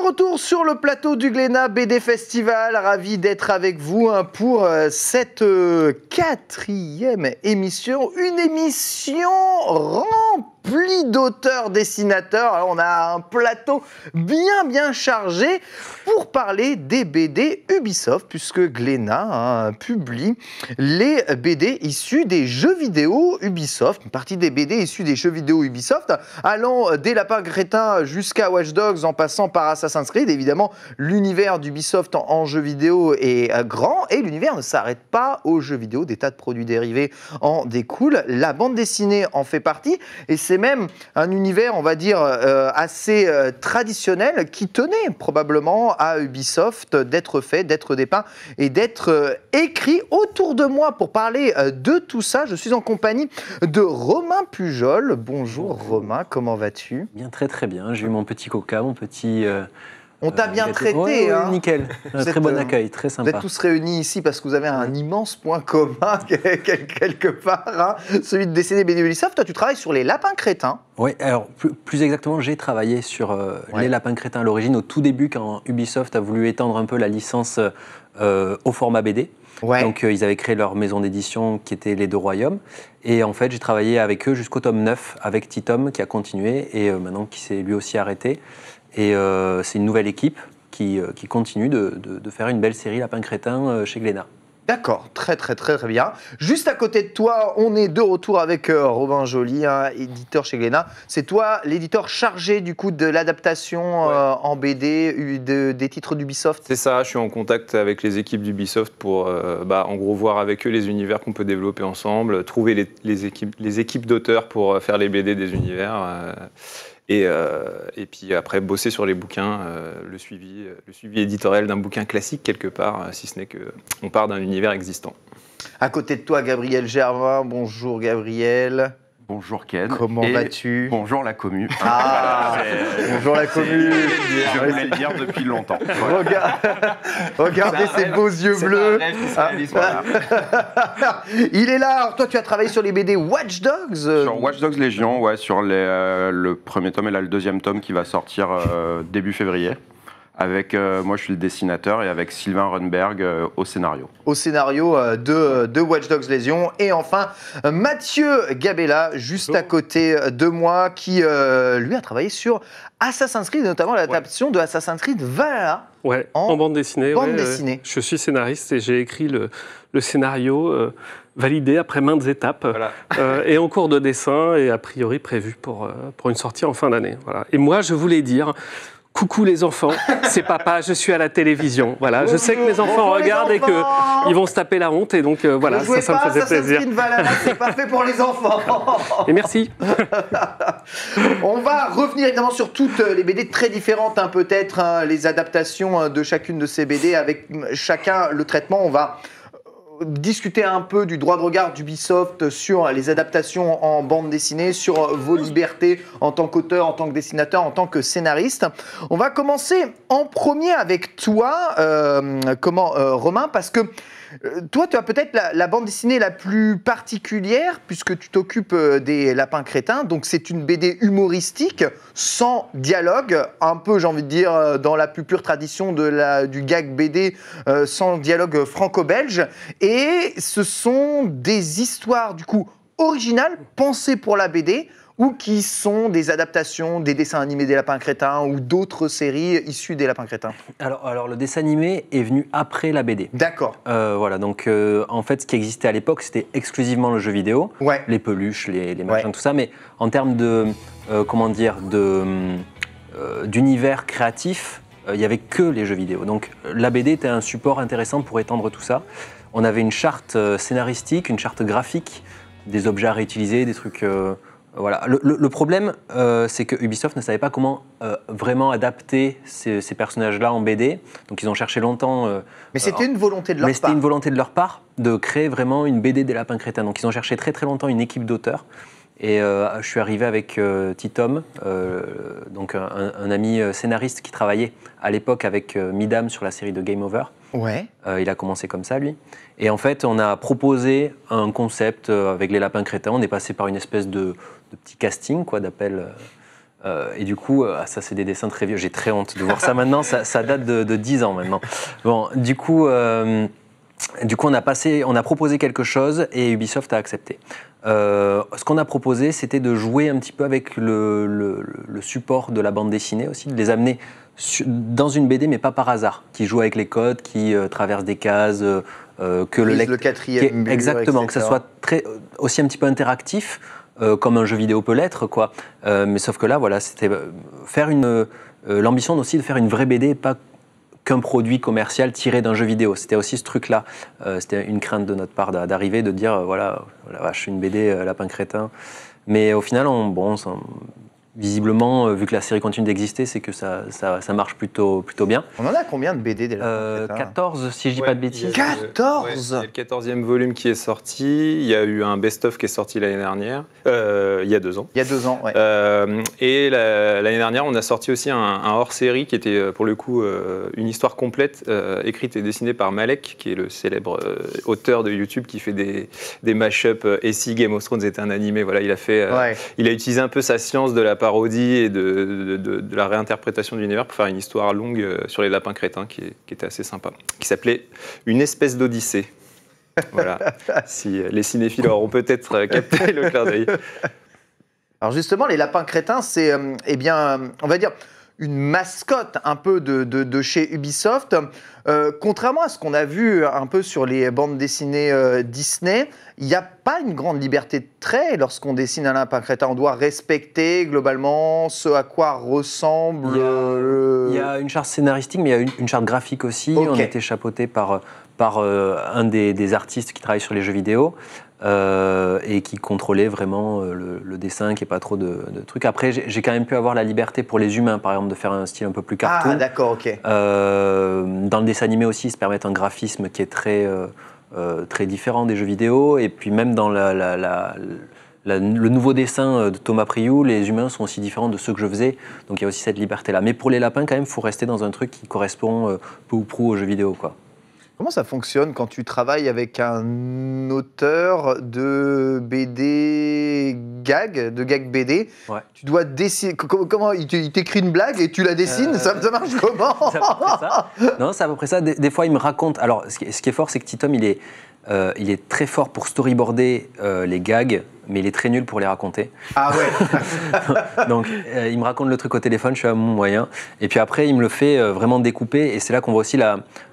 retour sur le plateau du Glénat BD Festival, ravi d'être avec vous pour cette quatrième émission, une émission remplie d'auteurs-dessinateurs. Alors on a un plateau bien chargé pour parler des BD Ubisoft, puisque Glénat publie les BD issus des jeux vidéo Ubisoft, une partie des BD issus des jeux vidéo Ubisoft, allant des lapins crétins jusqu'à Watch Dogs en passant par Assassin's Creed. Évidemment, l'univers d'Ubisoft en jeux vidéo est grand et l'univers ne s'arrête pas aux jeux vidéo. Des tas de produits dérivés en découlent. La bande dessinée en fait partie et c'est même un univers, on va dire, assez traditionnel qui tenait probablement à Ubisoft d'être fait, d'être dépeint et d'être écrit. Autour de moi pour parler de tout ça, je suis en compagnie de Romain Pujol. Bonjour Romain, comment vas-tu ? Bien, très bien. J'ai eu mon petit coca, mon petit... on t'a bien traité, ouais, hein. Nickel. Très bon accueil, très sympa. Vous êtes tous réunis ici parce que vous avez un immense point commun quelque part, hein, celui de dessiner BD Ubisoft. Toi, tu travailles sur les lapins crétins. Oui, alors plus exactement, j'ai travaillé sur les lapins crétins à l'origine, au tout début, quand Ubisoft a voulu étendre un peu la licence au format BD. Ouais. Donc ils avaient créé leur maison d'édition qui était Les Deux Royaumes. Et en fait, j'ai travaillé avec eux jusqu'au tome 9, avec Titom qui a continué et maintenant qui s'est lui aussi arrêté. Et c'est une nouvelle équipe qui continue de faire une belle série Lapin Crétin chez Glénat. D'accord, très bien. Juste à côté de toi, on est de retour avec Robin Joly, éditeur chez Glénat. C'est toi l'éditeur chargé du coup de l'adaptation en BD des titres d'Ubisoft. C'est ça, je suis en contact avec les équipes d'Ubisoft pour en gros voir avec eux les univers qu'on peut développer ensemble, trouver les équipes d'auteurs pour faire les BD des univers. Et puis après, bosser sur les bouquins, le suivi éditorial d'un bouquin classique quelque part, si ce n'est qu'on part d'un univers existant. À côté de toi, Gabriel Gervin. Bonjour Gabriel. Bonjour Ken. Comment vas-tu ? Bonjour la commu. Bonjour la commu. Je voulais le dire depuis longtemps. Voilà. Regardez ces beaux yeux bleus. Il est là. Alors, toi, tu as travaillé sur les BD Watch Dogs. Sur Watch Dogs Légion, ouais, sur le premier tome et là le deuxième tome qui va sortir début février. Avec moi, je suis le dessinateur et avec Sylvain Runberg au scénario. Au scénario de Watch Dogs Légion. Et enfin, Mathieu Gabella, juste à côté de moi, qui lui a travaillé sur Assassin's Creed, notamment l'adaptation de Assassin's Creed Valhalla. Ouais, en bande dessinée. Dessinée. Je suis scénariste et j'ai écrit le scénario validé après maintes étapes et en cours de dessin et a priori prévu pour une sortie en fin d'année. Voilà. Et moi, je voulais dire... Coucou les enfants, c'est papa, je suis à la télévision. Voilà, bonjour, je sais que mes enfants regardent et qu'ils vont se taper la honte et donc voilà, ça me faisait plaisir. C'est pas fait pour les enfants. Et merci. On va revenir évidemment sur toutes les BD très différentes, peut-être les adaptations de chacune de ces BD avec chacun le traitement. On va discuter un peu du droit de regard d'Ubisoft sur les adaptations en bande dessinée, sur vos libertés en tant qu'auteur, en tant que dessinateur, en tant que scénariste. On va commencer en premier avec toi, Romain, parce que toi, tu as peut-être la bande dessinée la plus particulière puisque tu t'occupes des lapins crétins. Donc, c'est une BD humoristique, sans dialogue, un peu, j'ai envie de dire, dans la plus pure tradition du gag BD, sans dialogue franco-belge. Et ce sont des histoires, du coup, originales, pensées pour la BD, ou qui sont des adaptations des dessins animés des Lapins Crétins ou d'autres séries issues des Lapins Crétins. Alors le dessin animé est venu après la BD. D'accord. Voilà, donc en fait, ce qui existait à l'époque, c'était exclusivement le jeu vidéo, les peluches, les machins, tout ça. Mais en termes d'univers créatif, il n'y avait que les jeux vidéo. Donc la BD était un support intéressant pour étendre tout ça. On avait une charte scénaristique, une charte graphique, des objets à réutiliser, des trucs... Voilà. Le problème, c'est que Ubisoft ne savait pas comment vraiment adapter ces personnages-là en BD. Donc ils ont cherché longtemps... mais c'était une volonté de leur part. Mais c'était une volonté de leur part de créer vraiment une BD des Lapins Crétins. Donc ils ont cherché très longtemps une équipe d'auteurs. Et je suis arrivé avec Titom, donc un ami scénariste qui travaillait à l'époque avec Midam sur la série de Game Over. Ouais. Il a commencé comme ça, lui. Et en fait, on a proposé un concept avec les Lapins Crétins. On est passé par une espèce de petit casting, quoi, d'appel Et du coup, ça c'est des dessins très vieux. J'ai très honte de voir ça maintenant. Ça date de 10 ans maintenant. Bon, du coup, on a proposé quelque chose et Ubisoft a accepté. Ce qu'on a proposé, c'était de jouer un petit peu avec le support de la bande dessinée aussi, de les amener dans une BD, mais pas par hasard, qui joue avec les codes, qui traverse des cases, que le lecteur... Le quatrième mur, exactement, etc. que ça soit aussi un petit peu interactif, comme un jeu vidéo peut l'être, quoi. Mais sauf que là, voilà, c'était faire l'ambition aussi de faire une vraie BD, pas qu'un produit commercial tiré d'un jeu vidéo. C'était aussi ce truc-là. C'était une crainte de notre part d'arriver, de dire, voilà, la vache, une BD, Lapin Crétin. Mais au final, visiblement, vu que la série continue d'exister, c'est que ça marche plutôt bien. On en a combien de BD des Lapins Crétins 14, si je dis pas de bêtises. 14 Il y a le 14e volume qui est sorti. Il y a eu un best-of qui est sorti l'année dernière. Il y a 2 ans. Il y a 2 ans, ouais. Et l'année dernière, on a sorti aussi un hors-série qui était, pour le coup, une histoire complète, écrite et dessinée par Malek, qui est le célèbre auteur de YouTube qui fait des mash-up. Et si Game of Thrones était un animé, voilà, il a utilisé un peu sa science de la parodie et de la réinterprétation de l'univers pour faire une histoire longue sur les lapins crétins qui était assez sympa, qui s'appelait Une espèce d'Odyssée. Voilà, si les cinéphiles auront peut-être capté le clin d'œil. Alors justement, les Lapins Crétins, c'est, on va dire, une mascotte un peu de chez Ubisoft. Contrairement à ce qu'on a vu un peu sur les bandes dessinées Disney, il n'y a pas une grande liberté de trait lorsqu'on dessine un lapin crétin. On doit respecter globalement ce à quoi ressemble... Il y a une charte scénaristique, mais il y a une charte graphique aussi. Okay. On a été chapeauté par un des artistes qui travaille sur les jeux vidéo et qui contrôlait vraiment le dessin, qu'il n'y ait pas trop de trucs. Après, j'ai quand même pu avoir la liberté pour les humains, par exemple, de faire un style un peu plus cartoon. Ah, d'accord, ok. Dans le dessin animé aussi, ils se permettent un graphisme qui est très différent des jeux vidéo. Et puis même dans le nouveau dessin de Thomas Priou, les humains sont aussi différents de ceux que je faisais. Donc il y a aussi cette liberté-là. Mais pour les lapins, quand même, il faut rester dans un truc qui correspond peu ou prou aux jeux vidéo, quoi. Comment ça fonctionne quand tu travailles avec un auteur de BD gag, BD? Ouais. Tu dois dessiner. Comment il t'écrit une blague et tu la dessines? Ça marche comment? C'est à peu près ça. Non, c'est à peu près ça. Des fois, il me raconte. Alors, ce qui est fort, c'est que Titom, il est très fort pour storyboarder les gags, mais il est très nul pour les raconter. Ah ouais. Donc, il me raconte le truc au téléphone, je suis à mon moyen. Et puis après, il me le fait vraiment découper. Et c'est là qu'on voit aussi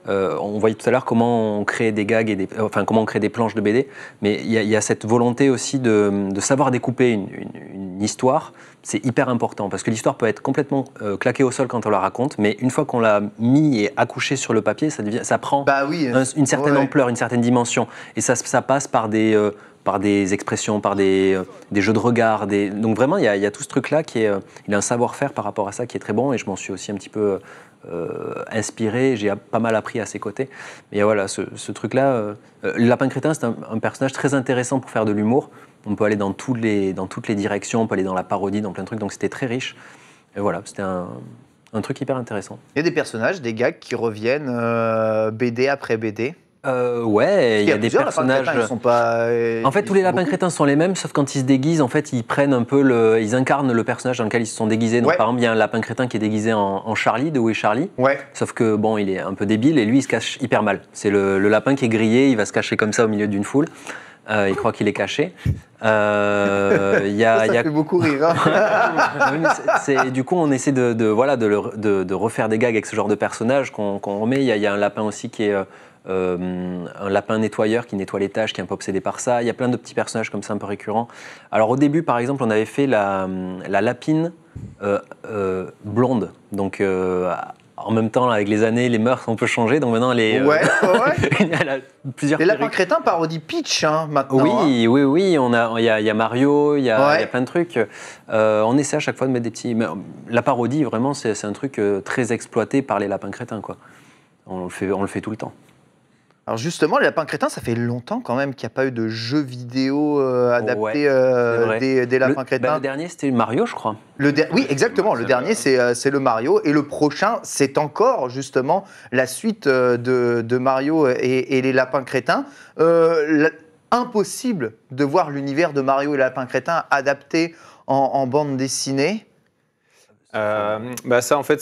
on voyait tout à l'heure comment on crée des gags comment on crée des planches de BD. Mais il y a cette volonté aussi de savoir découper une histoire. C'est hyper important parce que l'histoire peut être complètement claquée au sol quand on la raconte, mais une fois qu'on l'a mis et accouché sur le papier, ça prend une certaine ampleur, une certaine dimension. Et ça passe par des expressions, par des jeux de regard. Donc vraiment, il y a tout ce truc-là il a un savoir-faire par rapport à ça qui est très bon et je m'en suis aussi un petit peu inspiré. J'ai pas mal appris à ses côtés. Et voilà, ce truc-là, le Lapin Crétin, c'est un personnage très intéressant pour faire de l'humour. On peut aller dans toutes les directions, on peut aller dans la parodie, dans plein de trucs. Donc c'était très riche. Et voilà, c'était un truc hyper intéressant. Il y a des personnages, des gags qui reviennent BD après BD. Ouais, il y a des personnages. Ils sont pas. En fait, tous les lapins crétins sont les mêmes, sauf quand ils se déguisent, en fait, ils prennent un peu ils incarnent le personnage dans lequel ils se sont déguisés. Donc, par exemple, il y a un lapin crétin qui est déguisé en Charlie, de Où est Charlie. Ouais. Sauf que bon, il est un peu débile et lui, il se cache hyper mal. C'est le lapin qui est grillé, il va se cacher comme ça au milieu d'une foule. Il croit qu'il est caché. Ça fait beaucoup rire. Hein. Du coup, on essaie de refaire des gags avec ce genre de personnage qu'on remet. Il y a un lapin aussi qui est un lapin nettoyeur qui nettoie les tâches, qui est un peu obsédé par ça. Il y a plein de petits personnages comme ça un peu récurrents. Alors au début, par exemple, on avait fait la lapine blonde. Donc en même temps, avec les années, les mœurs ont un peu changé. Donc maintenant, elle a plusieurs. Les lapins crétins parodient Peach maintenant. Oui, il y a Mario, il y a plein de trucs. On essaie à chaque fois de mettre des petits. Mais la parodie, vraiment, c'est un truc très exploité par les lapins crétins, quoi. On le fait tout le temps. Alors justement, les lapins crétins, ça fait longtemps quand même qu'il n'y a pas eu de jeux vidéo adaptés des lapins crétins. Le dernier, c'était Mario, je crois. Oui, exactement. Le dernier, c'est le Mario. Et le prochain, c'est encore justement la suite de Mario et les lapins crétins. Impossible de voir l'univers de Mario et les lapins crétins adapté en bande dessinée. Ça, en fait,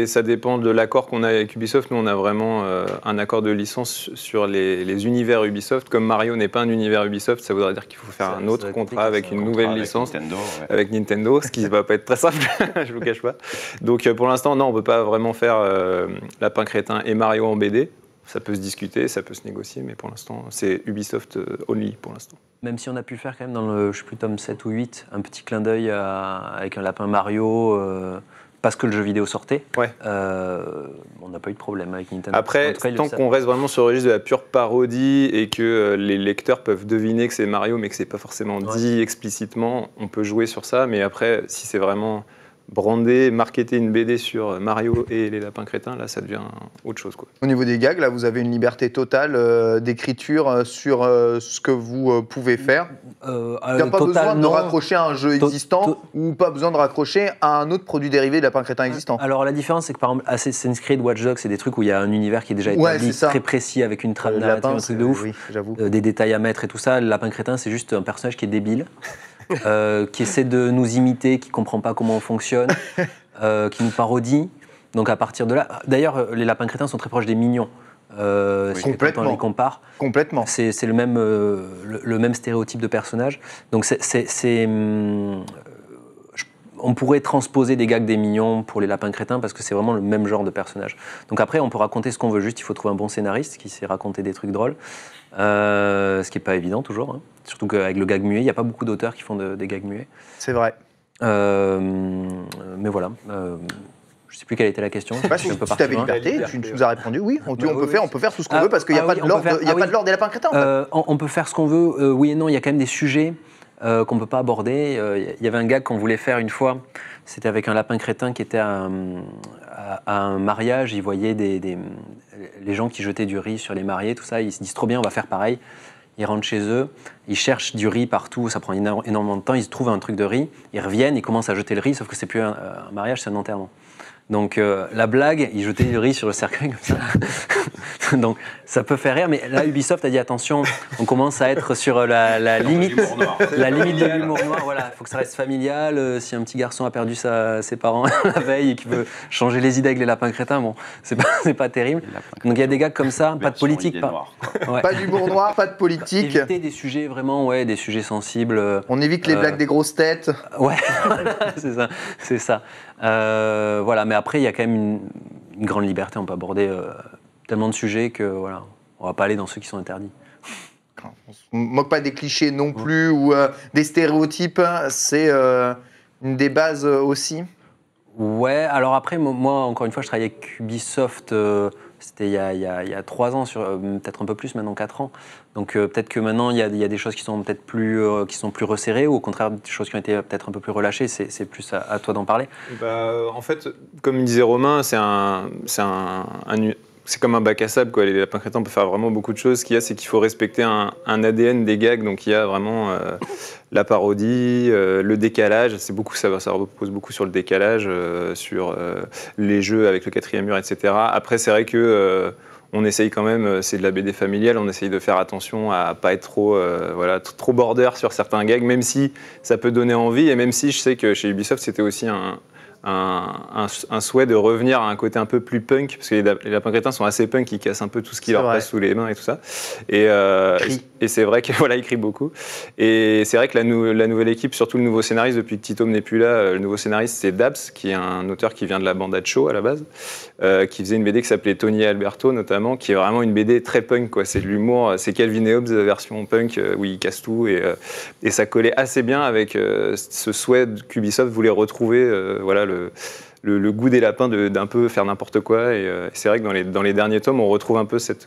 ça dépend de l'accord qu'on a avec Ubisoft. Nous, on a vraiment un accord de licence sur les univers Ubisoft. Comme Mario n'est pas un univers Ubisoft, ça voudrait dire qu'il faut faire un autre contrat avec une nouvelle licence avec Nintendo, ce qui ne va pas être très simple, je ne vous cache pas. Donc, pour l'instant, non, on ne peut pas vraiment faire Lapin Crétin et Mario en BD. Ça peut se discuter, ça peut se négocier, mais pour l'instant, c'est Ubisoft only pour l'instant. Même si on a pu faire quand même dans le, je sais plus, tome 7 ou 8, un petit clin d'œil avec un lapin Mario, parce que le jeu vidéo sortait, ouais. On n'a pas eu de problème avec Nintendo. Après, tant qu'on reste vraiment sur le registre de la pure parodie et que les lecteurs peuvent deviner que c'est Mario, mais que c'est pas forcément dit explicitement, on peut jouer sur ça, mais après, si c'est vraiment brander, marketer une BD sur Mario et les lapins crétins, là, ça devient autre chose, quoi. Au niveau des gags, là, vous avez une liberté totale d'écriture sur ce que vous pouvez faire. Il n'y a pas besoin de raccrocher à un jeu existant ou pas besoin de raccrocher à un autre produit dérivé de lapin crétin existant. Alors, la différence, c'est que par exemple, Assassin's Creed, Watch Dogs, c'est des trucs où il y a un univers qui est déjà établi, très précis, avec une trame narrative, un truc de ouf, des détails à mettre et tout ça. Le lapin crétin, c'est juste un personnage qui est débile. Qui essaie de nous imiter, qui ne comprend pas comment on fonctionne, qui nous parodie. Donc à partir de là... D'ailleurs, les lapins crétins sont très proches des mignons. Complètement. Quand on les compare. Complètement. C'est le même stéréotype de personnage. Donc on pourrait transposer des gags des mignons pour les lapins crétins parce que c'est vraiment le même genre de personnage. Donc après, on peut raconter ce qu'on veut, juste il faut trouver un bon scénariste qui sait raconter des trucs drôles. Ce qui n'est pas évident toujours, hein. Surtout qu'avec le gag muet, il n'y a pas beaucoup d'auteurs qui font des gags muets. C'est vrai. Mais voilà. Je ne sais plus quelle était la question. Si tu avais liberté, tu nous as répondu oui. On peut faire tout ce qu'on veut parce qu'il n'y a pas de l'ordre des lapins crétins. En fait. On peut faire ce qu'on veut, oui et non. Il y a quand même des sujets qu'on ne peut pas aborder. Il y avait un gag qu'on voulait faire une fois. C'était avec un lapin crétin qui était à un mariage. Il voyait les gens qui jetaient du riz sur les mariés, tout ça. Ils se disent trop bien, on va faire pareil. Ils rentrent chez eux, ils cherchent du riz partout, ça prend énormément de temps, ils trouvent un truc de riz, ils reviennent, ils commencent à jeter le riz, sauf que c'est plus un mariage, c'est un enterrement. Donc la blague, ils jetaient du riz sur le cercueil comme ça. Donc ça peut faire rire, mais là Ubisoft a dit attention, on commence à être sur la limite, de l'humour noir. Voilà, il faut que ça reste familial. Si un petit garçon a perdu ses parents la veille et qu'il veut changer les idées avec les lapins crétins, bon, c'est pas terrible. Donc il y a des gars comme ça, pas de politique, pas d'humour noir, pas de politique. Éviter des sujets vraiment, des sujets sensibles. On évite les blagues des grosses têtes. Ouais, c'est ça. Voilà, mais après il y a quand même une grande liberté, on peut aborder tellement de sujets que voilà, on va pas aller dans ceux qui sont interdits. On se moque pas des clichés non plus ou des stéréotypes, c'est une des bases aussi. Ouais, alors après moi encore une fois je travaillais avec Ubisoft, c'était il y a 3 ans, peut-être un peu plus maintenant, 4 ans. Donc peut-être que maintenant il y a des choses qui sont peut-être plus resserrées ou au contraire des choses qui ont été peut-être un peu plus relâchées. C'est plus à toi d'en parler. En fait, comme disait Romain, c'est comme un bac à sable, quoi. Les lapins crétins, on peut faire vraiment beaucoup de choses. Ce qu'il y a, c'est qu'il faut respecter un ADN des gags. Donc il y a vraiment la parodie, le décalage. Ça repose beaucoup sur le décalage, sur les jeux avec le 4e mur, etc. Après, c'est vrai que on essaye quand même, c'est de la BD familiale, on essaye de faire attention à pas être trop border sur certains gags, même si ça peut donner envie, et même si je sais que chez Ubisoft, c'était aussi un souhait de revenir à un côté un peu plus punk, parce que les lapins crétins sont assez punk, ils cassent un peu tout ce qui leur passe sous les mains et tout ça. Et c'est vrai que voilà, ils crient beaucoup. Et c'est vrai que la nouvelle équipe, surtout le nouveau scénariste, depuis que Tito n'est plus là, le nouveau scénariste c'est Dabs, qui est un auteur qui vient de la bande Hacho à la base, qui faisait une BD qui s'appelait Tony et Alberto notamment, qui est vraiment une BD très punk, quoi. C'est de l'humour, c'est Calvin et Hobbes version punk, où il casse tout, et ça collait assez bien avec ce souhait qu'Ubisoft voulait retrouver, le goût des lapins d'un peu faire n'importe quoi. Et c'est vrai que dans les derniers tomes, on retrouve un peu cette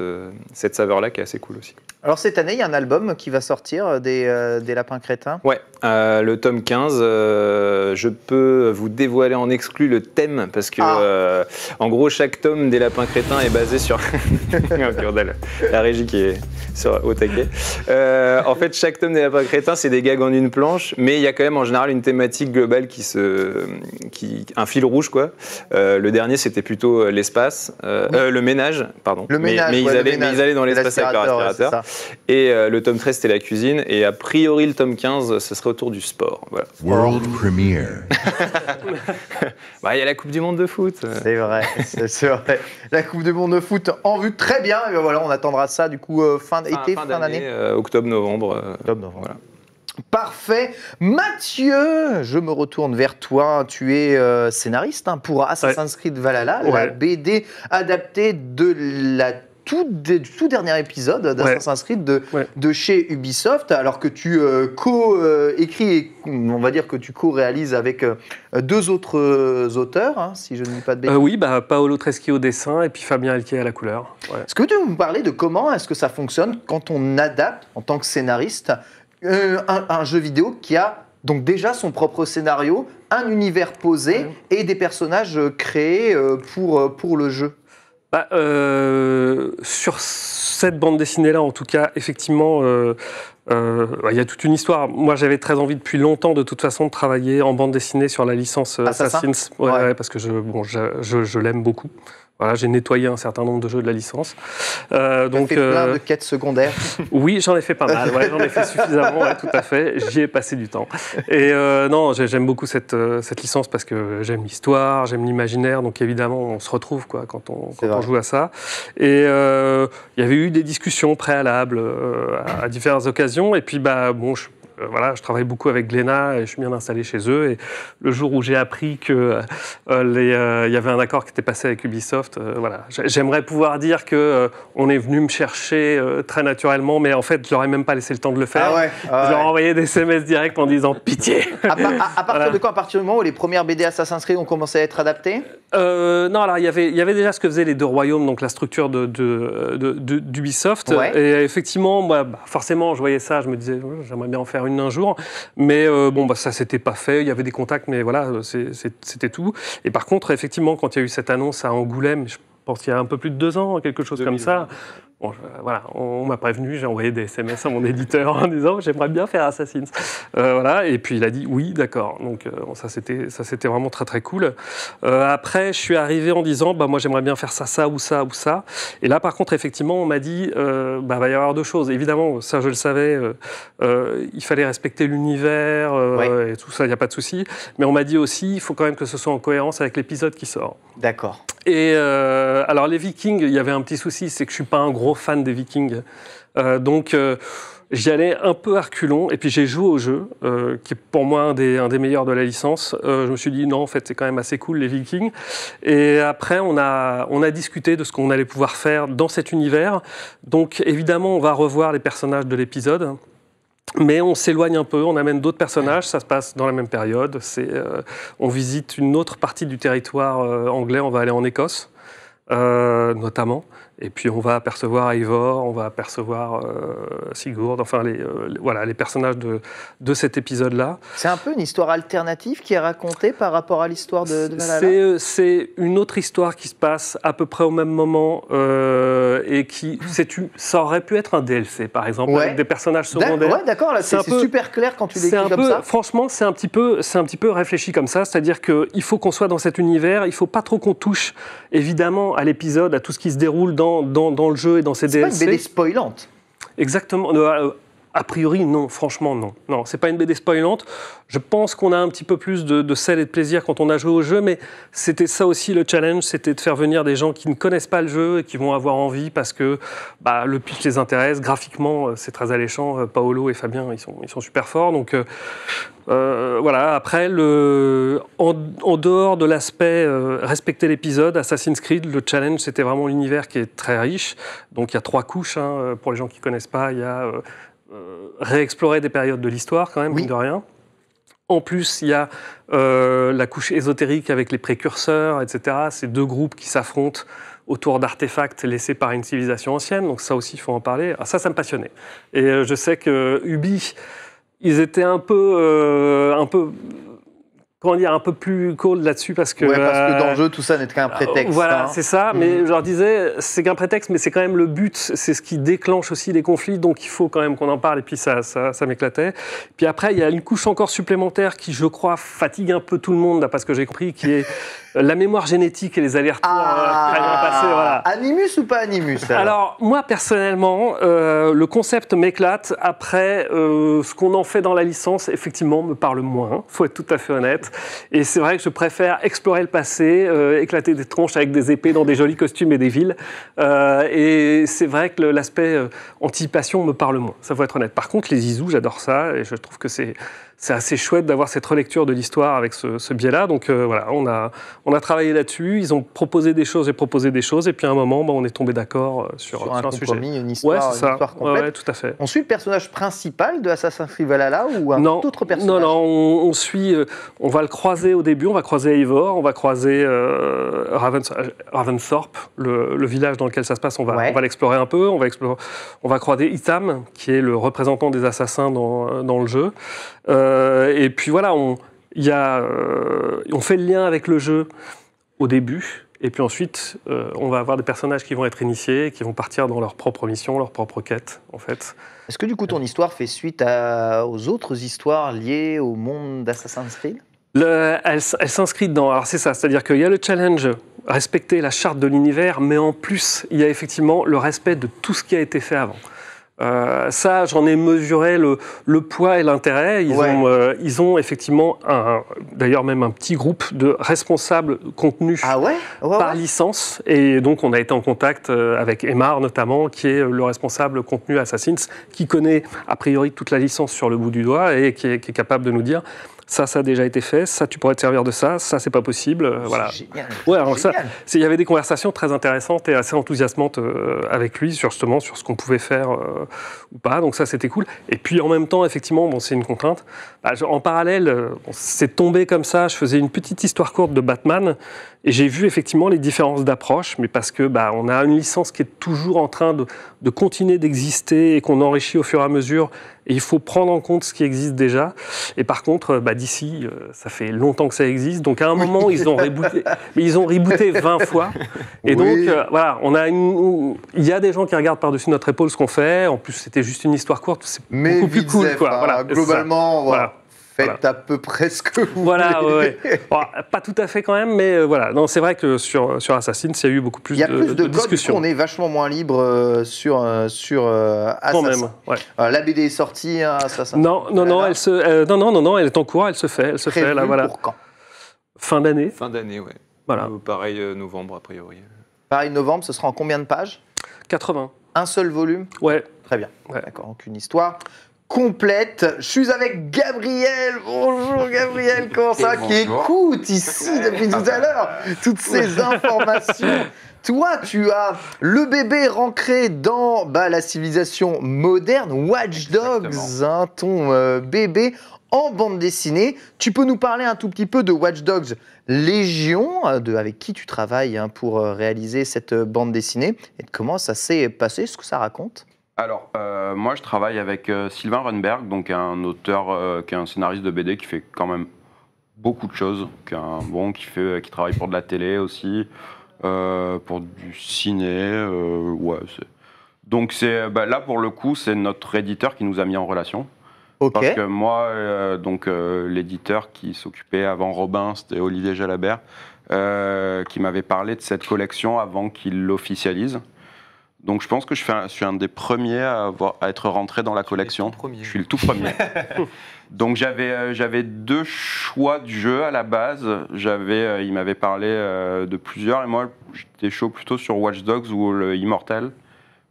saveur-là qui est assez cool aussi. Alors cette année, il y a un album qui va sortir des lapins crétins. Ouais, le tome 15. Je peux vous dévoiler en exclu le thème parce que, en gros, chaque tome des lapins crétins est basé sur... la régie qui est... au taquet. En fait, chaque tome des Lapins Crétins, c'est des gags en une planche, mais il y a quand même en général une thématique globale un fil rouge, quoi. Le dernier, c'était plutôt l'espace, le ménage, pardon. Le ménage, mais ils allaient dans l'espace avec leur aspirateur. Et le tome 13, c'était la cuisine. Et a priori, le tome 15, ce serait autour du sport. Voilà. World premiere. Il y a la Coupe du Monde de foot. C'est vrai, c'est vrai. La Coupe du Monde de foot en vue, très bien. Et voilà, on attendra ça du coup fin d'année. Octobre-novembre. Octobre-novembre. Voilà. Parfait. Mathieu, je me retourne vers toi. Tu es scénariste pour Assassin's Creed Valhalla, la BD adaptée de du tout dernier épisode d'Assassin's Creed de chez Ubisoft, alors que tu co-écris et on va dire que tu co-réalises avec deux autres auteurs, si je ne dis pas de bêtises. Oui, Paolo Treschi au dessin et puis Fabien Elquier à la couleur. Ouais. Est-ce que tu peux me parler de comment est-ce que ça fonctionne quand on adapte, en tant que scénariste, un jeu vidéo qui a donc déjà son propre scénario, un univers posé et des personnages créés pour le jeu? Sur cette bande dessinée-là, en tout cas, effectivement, il y a toute une histoire. Moi, j'avais très envie depuis longtemps, de toute façon, de travailler en bande dessinée sur la licence Assassin's, parce que je l'aime beaucoup. Voilà, j'ai nettoyé un certain nombre de jeux de la licence. Donc, fait plein de quêtes secondaires. Oui, j'en ai fait pas mal. J'en ai fait suffisamment, tout à fait. J'y ai passé du temps. Et non, j'aime beaucoup cette licence parce que j'aime l'histoire, j'aime l'imaginaire. Donc évidemment, on se retrouve quand on joue à ça. Et il y avait eu des discussions préalables à diverses occasions. Et puis, je travaille beaucoup avec Glénat et je suis bien installé chez eux. Et le jour où j'ai appris qu'il y avait un accord qui était passé avec Ubisoft, j'aimerais pouvoir dire qu'on est venu me chercher très naturellement, mais en fait, je leur ai même pas laissé le temps de le faire. Je leur ai envoyé des SMS directs en disant pitié. À partir de quand? À partir du moment où les premières BD Assassin's Creed ont commencé à être adaptées? Non, alors il y avait déjà ce que faisaient les deux royaumes, donc la structure d'Ubisoft. Et effectivement, moi, forcément, je voyais ça, je me disais, j'aimerais bien en faire un jour, mais ça s'était pas fait, il y avait des contacts, mais voilà, c'était tout. Et par contre, effectivement, quand il y a eu cette annonce à Angoulême, je pense qu'il y a un peu plus de 2 ans, quelque chose comme ça, on m'a prévenu, j'ai envoyé des SMS à mon éditeur en disant j'aimerais bien faire Assassin's. Et puis il a dit oui, d'accord. Donc ça c'était vraiment très très cool. Après, je suis arrivé en disant moi j'aimerais bien faire ça ou ça ou ça. Et là par contre effectivement on m'a dit va y avoir 2 choses. Évidemment ça je le savais, il fallait respecter l'univers et tout ça, il n'y a pas de souci. Mais on m'a dit aussi il faut quand même que ce soit en cohérence avec l'épisode qui sort. D'accord. Et alors les Vikings, il y avait un petit souci, c'est que je suis pas un gros fan des Vikings, donc j'y allais un peu à reculons. Et puis j'ai joué au jeu, qui est pour moi un des meilleurs de la licence. Je me suis dit non, en fait c'est quand même assez cool les Vikings. Et après on a discuté de ce qu'on allait pouvoir faire dans cet univers. Donc évidemment on va revoir les personnages de l'épisode. Mais on s'éloigne un peu, on amène d'autres personnages, ça se passe dans la même période. On visite une autre partie du territoire anglais, on va aller en Écosse, notamment. Et puis on va apercevoir Eivor, on va apercevoir Sigurd, enfin les personnages de cet épisode-là. C'est un peu une histoire alternative qui est racontée par rapport à l'histoire de Valhalla. C'est une autre histoire qui se passe à peu près au même moment et ça aurait pu être un DLC par exemple, avec des personnages secondaires. Ouais, d'accord, là c'est super clair quand tu l'écris comme ça. Franchement, c'est un petit peu réfléchi comme ça, c'est-à-dire qu'il faut qu'on soit dans cet univers, il ne faut pas trop qu'on touche évidemment à l'épisode, à tout ce qui se déroule dans le jeu et dans ces DLC. C'est pas une BD spoilante. Exactement. A priori, non. Franchement, non. Non, c'est pas une BD spoilante. Je pense qu'on a un petit peu plus de sel et de plaisir quand on a joué au jeu, mais c'était ça aussi le challenge, c'était de faire venir des gens qui ne connaissent pas le jeu et qui vont avoir envie parce que le pitch les intéresse. Graphiquement, c'est très alléchant. Paolo et Fabien, ils sont super forts. Donc après, en dehors de l'aspect respecter l'épisode, Assassin's Creed, le challenge, c'était vraiment l'univers qui est très riche. Donc il y a 3 couches. Pour les gens qui ne connaissent pas, il y a réexplorer des périodes de l'histoire, quand même, mine de rien. En plus, il y a la couche ésotérique avec les précurseurs, etc. C'est 2 groupes qui s'affrontent autour d'artefacts laissés par une civilisation ancienne. Donc ça aussi, il faut en parler. Alors ça me passionnait. Et je sais que Ubi, ils étaient un peu comment dire, un peu plus cold là-dessus parce que... Ouais, parce que dans le jeu, tout ça n'est qu'un prétexte. Voilà, hein. c'est ça. Mais je leur disais, c'est qu'un prétexte, mais c'est quand même le but. C'est ce qui déclenche aussi les conflits. Donc, il faut quand même qu'on en parle. Et puis, ça m'éclatait. Puis après, il y a une couche encore supplémentaire qui, je crois, fatigue un peu tout le monde, d'après ce que j'ai compris, qui est la mémoire génétique et les allers-retours très bien passés. Voilà. Animus ou pas Animus Alors, moi, personnellement, le concept m'éclate. Après, ce qu'on en fait dans la licence, effectivement, me parle moins. Il faut être tout à fait honnête. Et c'est vrai que je préfère explorer le passé, éclater des tronches avec des épées dans des jolis costumes et des villes. Et c'est vrai que l'aspect anticipation me parle moins. Ça faut être honnête. Par contre, les Izu, j'adore ça. Et je trouve que c'est assez chouette d'avoir cette relecture de l'histoire avec ce biais-là. Donc voilà, on a travaillé là-dessus. Ils ont proposé des choses et proposé des choses. Et puis à un moment, on est tombé d'accord sur un compromis, sujet. Une histoire, c'est ça. Une histoire complète. Ouais, tout à fait. On suit le personnage principal de Assassin's Creed Valhalla ou un autre personnage? Non, on suit. On va le croiser au début. On va croiser Eivor. On va croiser Ravensthorpe, le village dans lequel ça se passe. On va l'explorer un peu. On va croiser Itham, qui est le représentant des assassins dans le jeu. Et puis voilà, on fait le lien avec le jeu au début, et puis ensuite, on va avoir des personnages qui vont être initiés, qui vont partir dans leur propre mission, leur propre quête, en fait. Est-ce que du coup, ton histoire fait suite aux autres histoires liées au monde d'Assassin's Creed? Elle s'inscrit dedans. Alors c'est ça, c'est-à-dire qu'il y a le challenge, respecter la charte de l'univers, mais en plus, il y a effectivement le respect de tout ce qui a été fait avant. Ça, j'en ai mesuré le poids et l'intérêt. Ils ont effectivement, d'ailleurs même un petit groupe de responsables contenu par licence. Et donc, on a été en contact avec Aymar, notamment, qui est le responsable contenu Assassin's, qui connaît a priori toute la licence sur le bout du doigt et qui est capable de nous dire... Ça a déjà été fait, ça, tu pourrais te servir de ça, c'est pas possible. Voilà. Génial. Ouais, alors il y avait des conversations très intéressantes et assez enthousiasmantes avec lui, justement, sur ce qu'on pouvait faire ou pas. Donc ça, c'était cool. Et puis, en même temps, effectivement, c'est une contrainte. En parallèle, c'est tombé comme ça. Je faisais une petite histoire courte de Batman et j'ai vu effectivement les différences d'approche, mais parce que on a une licence qui est toujours en train de continuer d'exister et qu'on enrichit au fur et à mesure. Et il faut prendre en compte ce qui existe déjà. Et par contre, d'ici, ça fait longtemps que ça existe. Donc à un moment, ils ont rebooté 20 fois. Et donc, voilà, il y a des gens qui regardent par-dessus notre épaule ce qu'on fait. En plus, c'était juste une histoire courte. C'est beaucoup plus cool. Voilà, globalement, voilà. Faites à peu près ce que vous voulez. Bon, pas tout à fait quand même, mais voilà. Non, c'est vrai que sur Assassin's, il y a eu beaucoup plus de discussions. Il y a plus de discussions. On est vachement moins libre sur Assassin's. Quand même, ouais. La BD est sortie, Assassin's. Non, elle est en cours, elle se fait là, voilà. Pour quand? Fin d'année. Fin d'année, ouais. Voilà. Pareil, novembre, a priori. Pareil, novembre, ce sera en combien de pages? 80. Un seul volume? Ouais. Très bien. Ouais. D'accord, donc une histoire complète. Je suis avec Gabriel. Bonjour Gabriel, comment ça? Qui écoute ici depuis tout à l'heure toutes ces informations. Toi, tu as le bébé ancré dans la civilisation moderne, Watch Dogs, ton bébé en bande dessinée. Tu peux nous parler un tout petit peu de Watch Dogs Légion, avec qui tu travailles pour réaliser cette bande dessinée, et de comment ça s'est passé, ce que ça raconte? Alors, moi, je travaille avec Sylvain Runberg, donc un auteur qui est un scénariste de BD qui fait quand même beaucoup de choses, qui travaille pour de la télé aussi, pour du ciné, Donc là, pour le coup, c'est notre éditeur qui nous a mis en relation. Okay. Parce que moi, l'éditeur qui s'occupait avant Robin, c'était Olivier Jalabert, qui m'avait parlé de cette collection avant qu'il l'officialise. Donc je pense que je suis un des premiers à être rentré dans la collection. Je suis le tout premier. Donc j'avais deux choix de jeu à la base. Il m'avait parlé de plusieurs et moi j'étais chaud plutôt sur Watch Dogs ou le Immortal.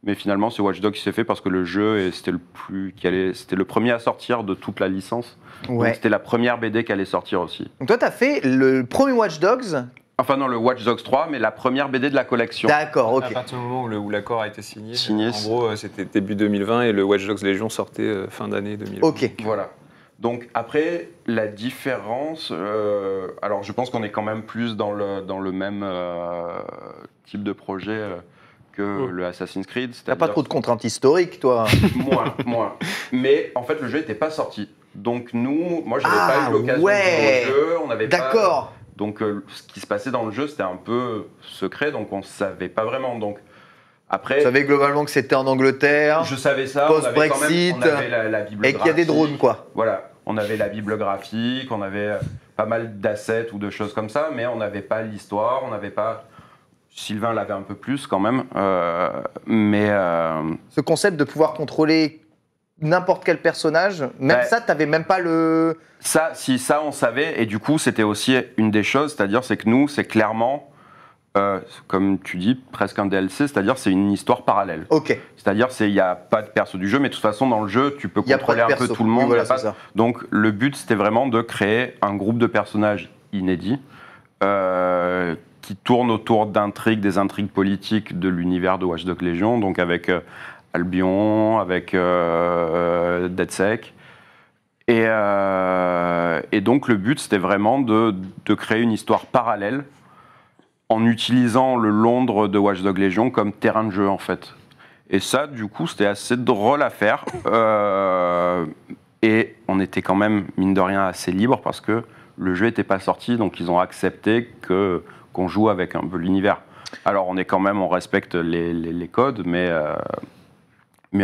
Mais finalement c'est Watch Dogs qui s'est fait parce que le jeu c'était le premier à sortir de toute la licence. Ouais. Donc c'était la première BD qui allait sortir aussi. Donc toi tu as fait le premier Watch Dogs. Enfin non, le Watch Dogs 3, mais la première BD de la collection. D'accord, ok. À partir du moment où l'accord a été signé, en gros, c'était début 2020 et le Watch Dogs Légion sortait fin d'année 2020. Ok. Voilà. Donc après, la différence... alors je pense qu'on est quand même plus dans le même type de projet que le Assassin's Creed. T'as pas trop de contraintes historiques, toi? Moins. Mais en fait, le jeu n'était pas sorti. Donc moi, j'avais pas eu l'occasion de jouer au jeu. On n'avait D'accord. Donc, ce qui se passait dans le jeu, c'était un peu secret, donc on ne savait pas vraiment. Donc, après, Vous savez globalement que c'était en Angleterre, je savais ça. post-Brexit, on avait la bibliographie. et qu'il y a des drones, quoi. Voilà, on avait la bibliographique, on avait pas mal d'assets ou de choses comme ça, mais on n'avait pas l'histoire, on n'avait pas... Sylvain l'avait un peu plus quand même, Ce concept de pouvoir contrôler n'importe quel personnage, même ça, tu n'avais même pas le... Ça, on savait, et du coup, c'était aussi une des choses, c'est-à-dire, c'est que nous, c'est clairement, comme tu dis, presque un DLC, c'est-à-dire, c'est une histoire parallèle. Ok. C'est-à-dire, il n'y a pas de perso du jeu, mais de toute façon, dans le jeu, tu peux contrôler un peu tout le monde. Oui, voilà, c'est ça. Donc, le but, c'était vraiment de créer un groupe de personnages inédits, qui tournent autour d'intrigues, des intrigues politiques de l'univers de Watch Dogs Legion, donc avec Albion, avec DedSec. Et donc le but, c'était vraiment de créer une histoire parallèle en utilisant le Londres de Watch Dogs Legion comme terrain de jeu, en fait. Et ça, du coup, c'était assez drôle à faire. Et on était quand même, mine de rien, assez libre parce que le jeu n'était pas sorti, donc ils ont accepté qu'on joue avec un peu l'univers. Alors, on respecte les codes, mais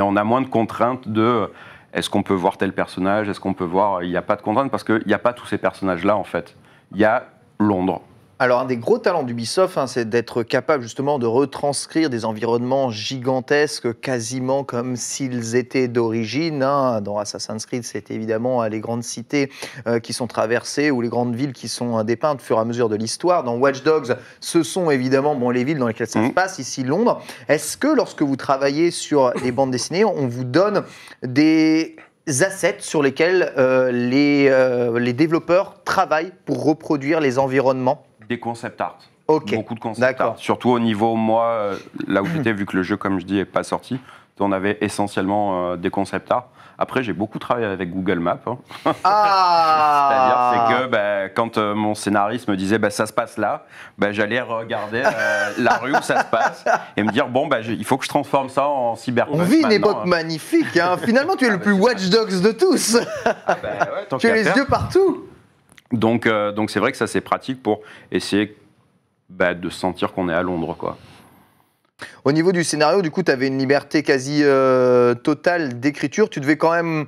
on a moins de contraintes de est-ce qu'on peut voir tel personnage, est-ce qu'on peut voir... Il n'y a pas de contraintes parce qu'il n'y a pas tous ces personnages-là, en fait. Il y a Londres. Alors, un des gros talents d'Ubisoft, c'est d'être capable justement de retranscrire des environnements gigantesques, quasiment comme s'ils étaient d'origine. Dans Assassin's Creed, c'est évidemment les grandes cités qui sont traversées ou les grandes villes qui sont dépeintes au fur et à mesure de l'histoire. Dans Watch Dogs, ce sont évidemment les villes dans lesquelles ça se passe, ici Londres. Est-ce que lorsque vous travaillez sur les bandes dessinées, on vous donne des assets sur lesquels les développeurs travaillent pour reproduire les environnements? Des concept art. Okay. Beaucoup de concept art. Surtout au niveau, moi, là où j'étais, vu que le jeu, comme je dis, n'est pas sorti, on avait essentiellement des concept art. Après, j'ai beaucoup travaillé avec Google Maps. Ah C'est-à-dire, quand mon scénariste me disait ça se passe là, j'allais regarder la rue où ça se passe et me dire il faut que je transforme ça en cyberpunk. On vit une époque magnifique. Finalement, tu es le plus Watch Dogs de tous. Tu as les yeux partout. Donc c'est vrai que ça, c'est pratique pour essayer de sentir qu'on est à Londres, quoi. Au niveau du scénario, du coup, tu avais une liberté quasi totale d'écriture. Tu devais quand même...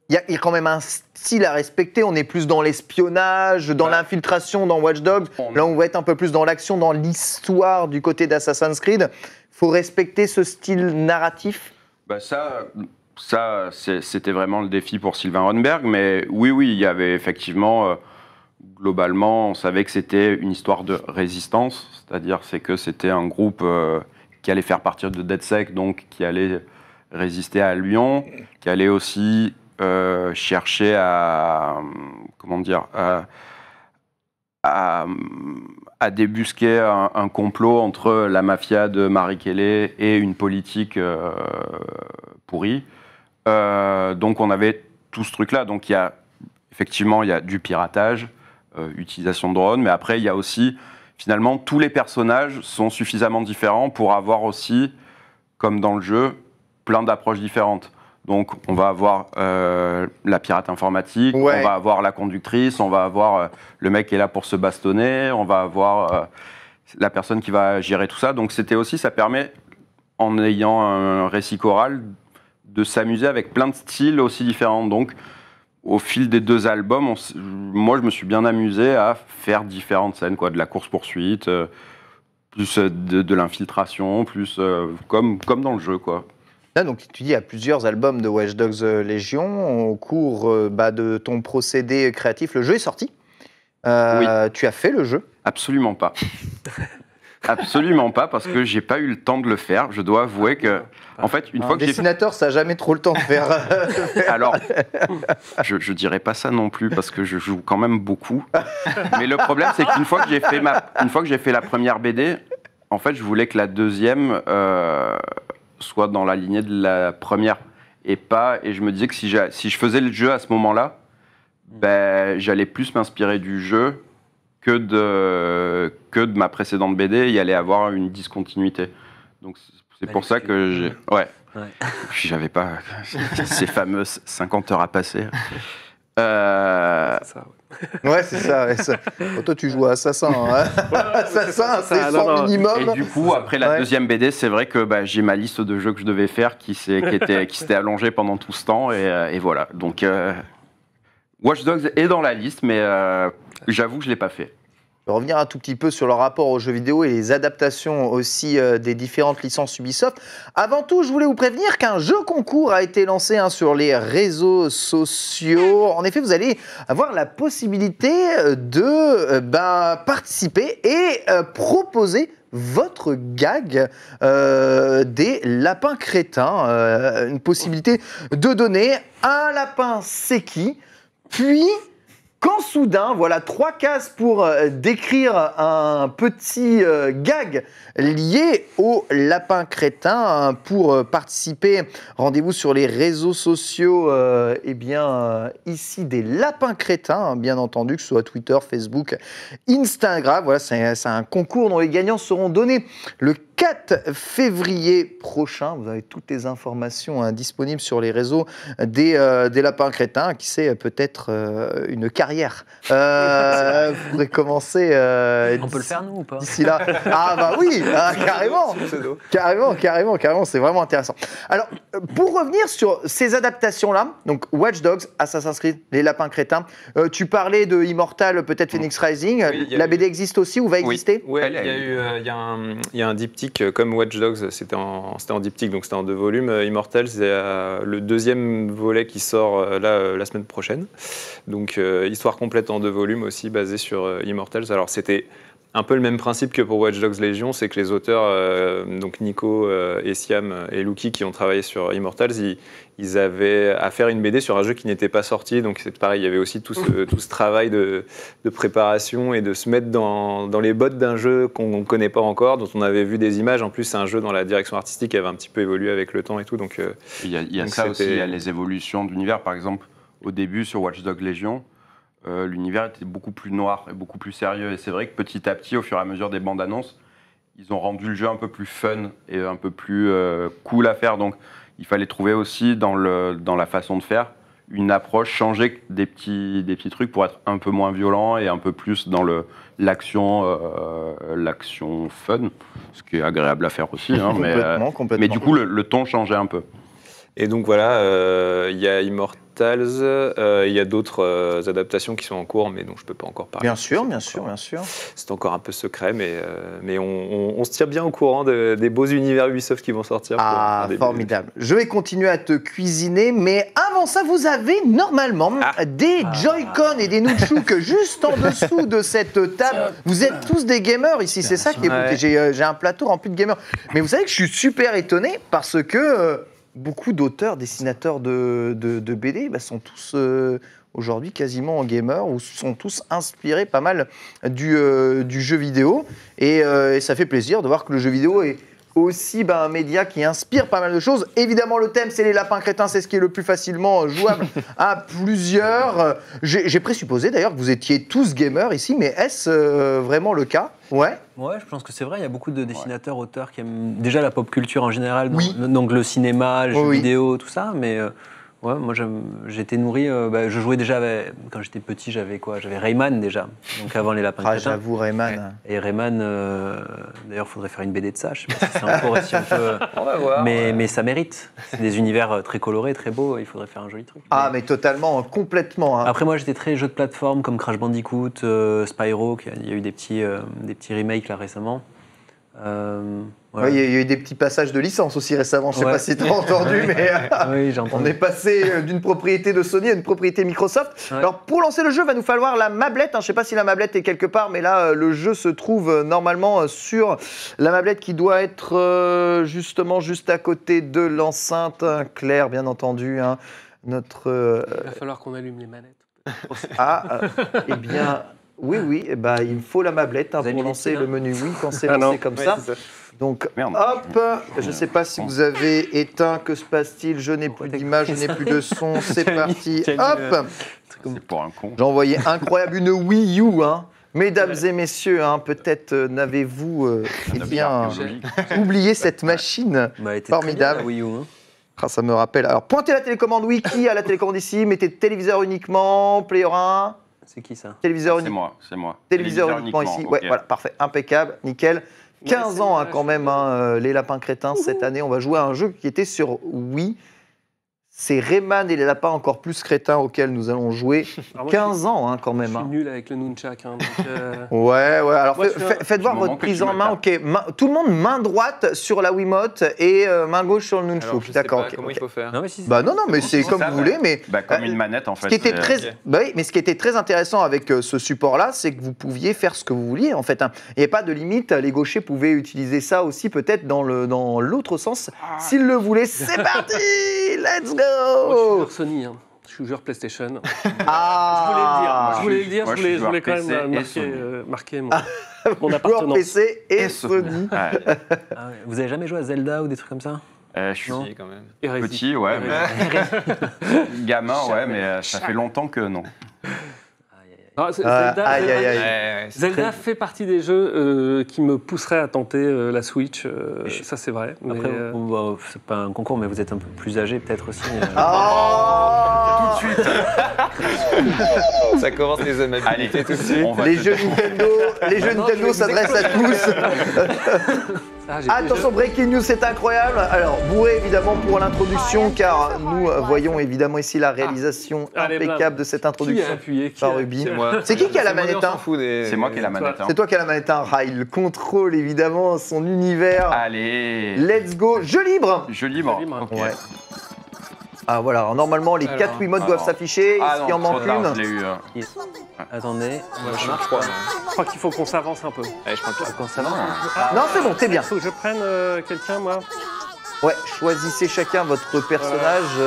Il y a quand même un style à respecter. On est plus dans l'espionnage, dans l'infiltration, dans Watch Dogs. Là, on va être un peu plus dans l'action, dans l'histoire du côté d'Assassin's Creed. Il faut respecter ce style narratif. Ça, c'était vraiment le défi pour Sylvain Ronberg. Mais oui, il y avait effectivement... globalement, on savait que c'était une histoire de résistance. C'est-à-dire que c'était un groupe... qui allait faire partir de DedSec, donc qui allait résister à Lyon, qui allait aussi chercher à débusquer un complot entre la mafia de Marikele et une politique pourrie. Donc on avait tout ce truc-là. Donc effectivement, il y a du piratage, utilisation de drones, mais après il y a aussi... Finalement, tous les personnages sont suffisamment différents pour avoir aussi, comme dans le jeu, plein d'approches différentes. Donc, on va avoir la pirate informatique, on va avoir la conductrice, on va avoir le mec qui est là pour se bastonner, on va avoir la personne qui va gérer tout ça. Donc, ça permet, en ayant un récit choral, de s'amuser avec plein de styles aussi différents. Donc, au fil des 2 albums, moi, je me suis bien amusé à faire différentes scènes, de la course-poursuite, plus de l'infiltration, plus comme dans le jeu, quoi. Là, donc, tu dis, il y a plusieurs albums de Watch Dogs Legion. Au cours de ton procédé créatif, le jeu est sorti. Oui. Tu as fait le jeu? Absolument pas. Absolument pas, parce que j'ai pas eu le temps de le faire. Je dois avouer que, en fait, une fois que dessinateur, ça n'a jamais trop le temps de faire. Alors, je dirais pas ça non plus, parce que je joue quand même beaucoup. Mais le problème, c'est qu'une fois que j'ai fait la première BD, en fait, je voulais que la deuxième soit dans la lignée de la première et je me disais que si je faisais le jeu à ce moment-là, j'allais plus m'inspirer du jeu que de ma précédente BD. Il y allait avoir une discontinuité. Donc c'est pour ça que j'avais pas ces fameuses 50 heures à passer. C'est ça, ouais. Ouais, c'est ça. Oh, toi, tu joues à Assassin. Hein. Assassin, c'est 100 minimum. Et du coup, après la Ouais. deuxième BD, c'est vrai que j'ai ma liste de jeux que je devais faire qui s'était allongée pendant tout ce temps. Et voilà. Donc, Watch Dogs est dans la liste, mais j'avoue que je ne l'ai pas fait. Je vais revenir un tout petit peu sur le rapport aux jeux vidéo et les adaptations aussi des différentes licences Ubisoft. Avant tout, je voulais vous prévenir qu'un jeu concours a été lancé sur les réseaux sociaux. En effet, vous allez avoir la possibilité de participer et proposer votre gag des lapins crétins. Une possibilité de donner un lapin c'est qui, puis... Quand soudain, voilà 3 cases pour décrire un petit gag lié au lapin crétin. Pour participer, rendez-vous sur les réseaux sociaux, ici des lapins crétins, bien entendu, que ce soit Twitter, Facebook, Instagram. Voilà, c'est un concours dont les gagnants seront donnés le 4 février prochain. Vous avez toutes les informations disponibles sur les réseaux des lapins crétins. Qui sait, peut-être une carrière. Vous pourrez commencer. On peut le faire, nous, ou pas? D'ici là. Ah, bah oui, carrément. C'est vraiment intéressant. Alors, pour revenir sur ces adaptations-là, donc Watch Dogs, Assassin's Creed, les lapins crétins, tu parlais de Immortal, peut-être Phoenix Rising. Oui, la BD existe aussi ou va exister? Ouais, il y a un diptyque comme Watch Dogs, c'était en diptyque, donc c'était en 2 volumes. Immortals, c'est le 2e volet qui sort la semaine prochaine. Donc histoire complète en 2 volumes aussi, basée sur Immortals. Alors c'était un peu le même principe que pour Watch Dogs Legion, c'est que les auteurs, donc Nico et Siam et Luki, qui ont travaillé sur Immortals, ils avaient à faire une BD sur un jeu qui n'était pas sorti. Donc c'est pareil, il y avait aussi tout ce travail de préparation et de se mettre dans les bottes d'un jeu qu'on ne connaît pas encore, dont on avait vu des images. En plus, c'est un jeu dont la direction artistique avait un petit peu évolué avec le temps et tout. Donc, Il y a donc ça aussi, il y a c'était- les évolutions de l'univers. Par exemple, au début, sur Watch Dogs Legion, l'univers était beaucoup plus noir et beaucoup plus sérieux. Et c'est vrai que petit à petit, au fur et à mesure des bandes annonces, ils ont rendu le jeu un peu plus fun et un peu plus cool à faire. Donc, il fallait trouver aussi dans la façon de faire une approche, changer des petits trucs pour être un peu moins violent et un peu plus dans l'action fun, ce qui est agréable à faire aussi. Hein, Complètement. mais du coup, le ton changeait un peu. Et donc voilà, il y a Immortals, il y a d'autres adaptations qui sont en cours, mais dont je ne peux pas encore parler. Bien sûr. C'est encore un peu secret, mais on se tire bien au courant des beaux univers Ubisoft qui vont sortir. pour Ah, faire des formidable. Je vais continuer à te cuisiner, mais avant ça, vous avez normalement des Joy-Con et des Nunchuk juste en dessous de cette table. Vous êtes tous des gamers ici, c'est ça qui est... Ouais. J'ai un plateau rempli de gamers. Mais vous savez que je suis super étonné parce que beaucoup d'auteurs, dessinateurs de BD sont tous... aujourd'hui quasiment gamers, ou sont tous inspirés pas mal du jeu vidéo. Et ça fait plaisir de voir que le jeu vidéo est aussi un média qui inspire pas mal de choses. Évidemment, le thème, c'est les lapins crétins, c'est ce qui est le plus facilement jouable à plusieurs. J'ai présupposé d'ailleurs que vous étiez tous gamers ici, mais est-ce vraiment le cas? Ouais. Ouais, je pense que c'est vrai. Il y a beaucoup de dessinateurs, auteurs qui aiment déjà la pop culture en général, Oui. donc le cinéma, les jeux Oui. vidéo, tout ça. Mais ouais, moi j'ai été nourri. Je jouais déjà quand j'étais petit, j'avais Rayman déjà, donc avant les lapins crétins. J'avoue, Rayman. Et Rayman, d'ailleurs, il faudrait faire une BD de ça. Je sais pas si c'est encore aussi un peu. On va voir. Mais ça mérite. C'est des univers très colorés, très beaux. Il faudrait faire un joli truc. Ah, mais totalement, complètement. Après, moi, j'étais très jeu de plateforme comme Crash Bandicoot, Spyro. Il y a eu des petits remakes là récemment. Voilà. Ouais, il y a eu des petits passages de licence aussi récemment, je sais Ouais. pas si tu as entendu, mais Oui, j'ai on entendu. est passé d'une propriété de Sony à une propriété Microsoft. Ouais. Alors pour lancer le jeu, va nous falloir la mablette. Je ne sais pas si la mablette est quelque part, mais là, le jeu se trouve normalement sur la mablette qui doit être justement juste à côté de l'enceinte. Claire, bien entendu. Hein, notre... Il va falloir qu'on allume les manettes. eh bien... Oui, il me faut la mablette Vous avez pour mis lancer les le menu Wii quand c'est Ah lancé non. comme Ouais, ça. c'est ça. Donc, Merde. hop, je ne sais pas si vous avez éteint, que se passe-t-il? Je n'ai plus d'image, je n'ai plus de son, c'est parti. Hop, C'est pour un con. j'ai envoyé incroyable une Wii U, hein. Mesdames et messieurs, hein, peut-être n'avez-vous oublié cette machine. Bah, elle était Formidable. très bien, la Wii U, hein. Ah, ça me rappelle. Alors, pointez la télécommande wiki à la télécommande ici, mettez téléviseur uniquement, player 1. C'est qui ça? Téléviseur C'est uniquement. moi, c'est moi. Téléviseur uniquement ici. Ouais, ok. voilà, parfait, impeccable, nickel. 15 ans hein, quand même, hein, les lapins crétins. Cette année, on va jouer à un jeu qui était sur Wii. C'est Rayman et les lapins encore plus crétins auxquels nous allons jouer. Alors moi, 15 ans hein, quand Je même. suis Hein. nul avec le nunchak. Hein, donc, Ouais. Alors Moi, je suis faites voir du votre moment que prise tu en me main. Ok, tout le monde main droite sur la Wiimote et main gauche sur le Alors, nunchuk. je sais D'accord. pas ok, comment ok. il faut faire. Non, mais si. Bah non, mais c'est C'est comme ça, vous voulez, mais Bah, comme une manette en fait. ce qui était c'est- très, ok. bah oui, mais ce qui était très intéressant avec ce support-là, c'est que vous pouviez faire ce que vous vouliez en fait. Hein. Il n'y avait pas de limite. Les gauchers pouvaient utiliser ça aussi peut-être dans l'autre sens s'ils le voulaient. C'est parti, let's moi, je suis go. joueur Sony. Hein. Je suis joueur PlayStation. Ah, Je voulais le dire. Moi, Je je suis voulais quand joueur même PC et marquer mon joueur appartenance. PC et Et Sony. Ouais. Ah ouais. Vous avez jamais joué à Zelda ou des trucs comme ça? Je suis Non. Si, quand même. Hérésie. petit, ouais, mais gamin, ouais, mais ça fait longtemps que non. Ah, Zelda, aïe, aïe, aïe. Ouais, c'est Zelda très- fait partie des jeux qui me pousseraient à tenter la Switch. Ça, c'est vrai. Mais, Après, bon, bah, c'est pas un concours, mais vous êtes un peu plus âgé peut-être aussi. Ah, Tout de suite. Ça commence les amabilités tout de suite. On va les te- jeux Nintendo s'adressent à tous. ah, j'ai Attention, breaking news, c'est incroyable. Alors, bourré évidemment pour l'introduction, car nous voyons évidemment ici la réalisation Allez, impeccable de cette Qui a introduction appuyé par Ruby. C'est moi. C'est qui a la C'est moi, manette, on s'en hein fout des- C'est moi qui ai la manette. hein. C'est toi qui as la manette, hein. Ah, il contrôle évidemment son univers. Allez. Let's go, jeu libre. Je libre. Je libre. Ok. Ouais. Ah voilà, alors, normalement les Alors, 4 Wiimotes doivent alors. s'afficher. Ah Est-ce qu'il en non, manque trop tard, une je l'ai eu. Attendez. Moi, je suis 3. Je crois qu'il faut qu'on s'avance un peu. Allez, je prends 4. Quand ça va? Non, c'est bon, t'es bien. Il faut que je prenne quelqu'un, moi. Ouais, choisissez chacun votre personnage.